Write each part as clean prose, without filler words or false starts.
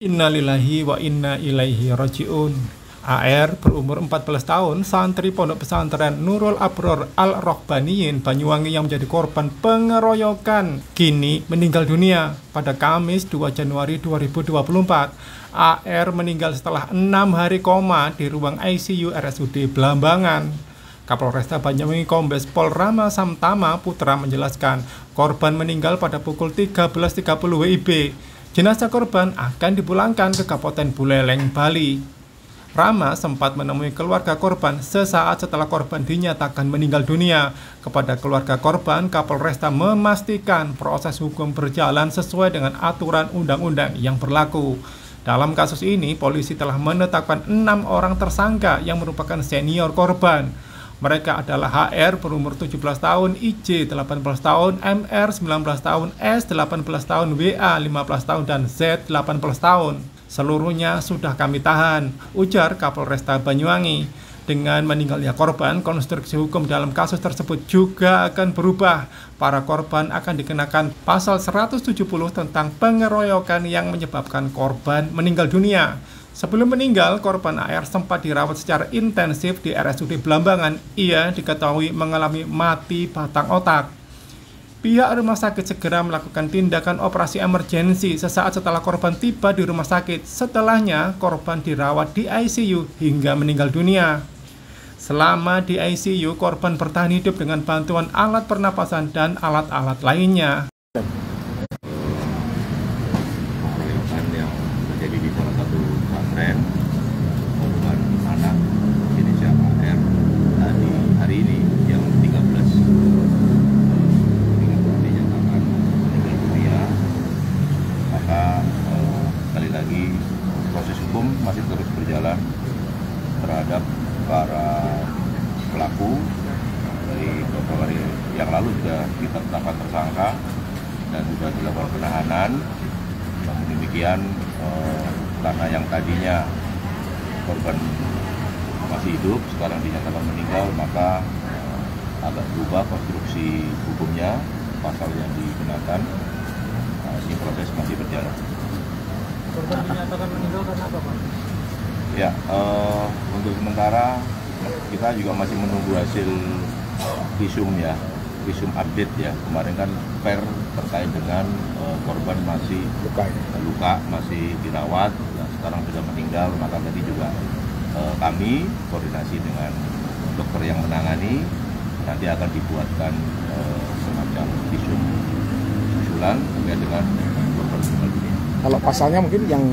Innalillahi wa inna ilaihi raji'un. AR berumur 14 tahun, santri pondok pesantren Nurul Abror Al-Rohbaniyin Banyuwangi yang menjadi korban pengeroyokan, kini meninggal dunia pada Kamis 2 Januari 2024. AR meninggal setelah 6 hari koma di ruang ICU RSUD Blambangan. Kapolresta Banyuwangi Kombes Pol Rama Samtama Putra menjelaskan, korban meninggal pada pukul 13.30 WIB. Jenazah korban akan dipulangkan ke Kabupaten Buleleng, Bali. Rama sempat menemui keluarga korban sesaat setelah korban dinyatakan meninggal dunia. Kepada keluarga korban, Kapolresta memastikan proses hukum berjalan sesuai dengan aturan undang-undang yang berlaku. Dalam kasus ini, polisi telah menetapkan 6 orang tersangka yang merupakan senior korban. Mereka adalah HR berumur 17 tahun, IJ 18 tahun, MR 19 tahun, S 18 tahun, WA 15 tahun, dan Z 18 tahun. Seluruhnya sudah kami tahan, ujar Kapolresta Banyuwangi. Dengan meninggalnya korban, konstruksi hukum dalam kasus tersebut juga akan berubah. Para korban akan dikenakan pasal 170 tentang pengeroyokan yang menyebabkan korban meninggal dunia. Sebelum meninggal, korban AR sempat dirawat secara intensif di RSUD Blambangan. Ia diketahui mengalami mati batang otak. Pihak rumah sakit segera melakukan tindakan operasi emergensi sesaat setelah korban tiba di rumah sakit. Setelahnya, korban dirawat di ICU hingga meninggal dunia. Selama di ICU, korban bertahan hidup dengan bantuan alat pernapasan dan alat-alat lainnya. Yang terjadi di salah satu pesantren, korban anak Indonesia AR tadi hari ini yang 13 dinyatakan meninggal dunia. Maka sekali lagi proses hukum masih terus berjalan terhadap para pelaku. Dari beberapa hari yang lalu sudah kita tetapkan tersangka dan sudah dilakukan penahanan. Namun demikian, karena yang tadinya korban masih hidup, sekarang dinyatakan meninggal, maka agak berubah konstruksi hukumnya, pasal yang digunakan. Ini proses masih berjalan. Korban dinyatakan meninggal karena apa, Pak? Ya, untuk sementara kita juga masih menunggu hasil visum ya. Visum update ya, kemarin kan terkait dengan korban masih luka, masih dirawat, dan sekarang sudah meninggal. Maka tadi juga kami koordinasi dengan dokter yang menangani, nanti akan dibuatkan semacam visum susulan terkait dengan korban meninggal dunia. Kalau pasalnya mungkin yang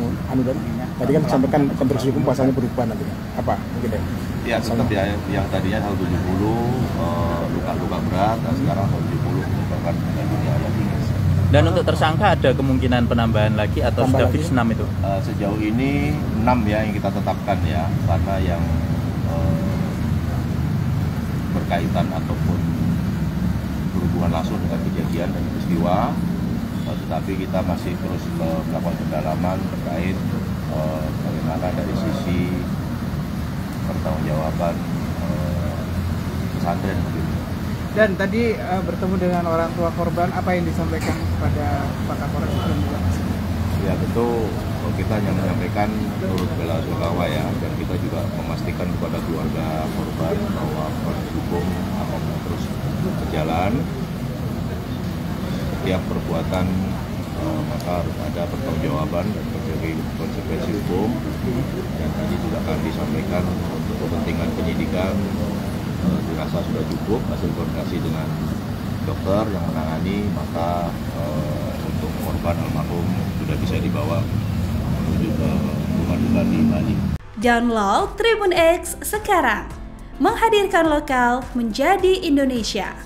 tadi kan disampaikan konstruksi hukum pasalnya berubah nanti, apa mungkin ya? Ya, tetap ya, yang tadinya 170 luka-luka berat, dan sekarang 170 merupakan meninggal dunia yang tinggi. Dan untuk tersangka ada kemungkinan penambahan lagi atau sudah fix 6 itu? Sejauh ini 6 ya yang kita tetapkan ya, karena yang berkaitan ataupun berhubungan langsung dengan kejadian dan peristiwa. Tetapi kita masih terus melakukan pendalaman terkait bagaimana dari sisi pertanggungjawaban pesantren begitu. Dan tadi bertemu dengan orang tua korban, apa yang disampaikan kepada Pak Kapolres? Ya tentu kita hanya menyampaikan turut bela sungkawa ya, dan kita juga memastikan kepada keluarga korban bahwa proses hukum akan terus berjalan. Setiap perbuatan maka harus ada pertanggungjawaban dan terjadi konsekuensi hukum. Dan tadi juga akan disampaikan untuk kepentingan penyidikan dirasa sudah cukup hasil koordinasi dengan dokter yang menangani, maka untuk korban almarhum sudah bisa dibawa menuju ke rumah duka di Bali. Download Tribun X sekarang, menghadirkan lokal menjadi Indonesia.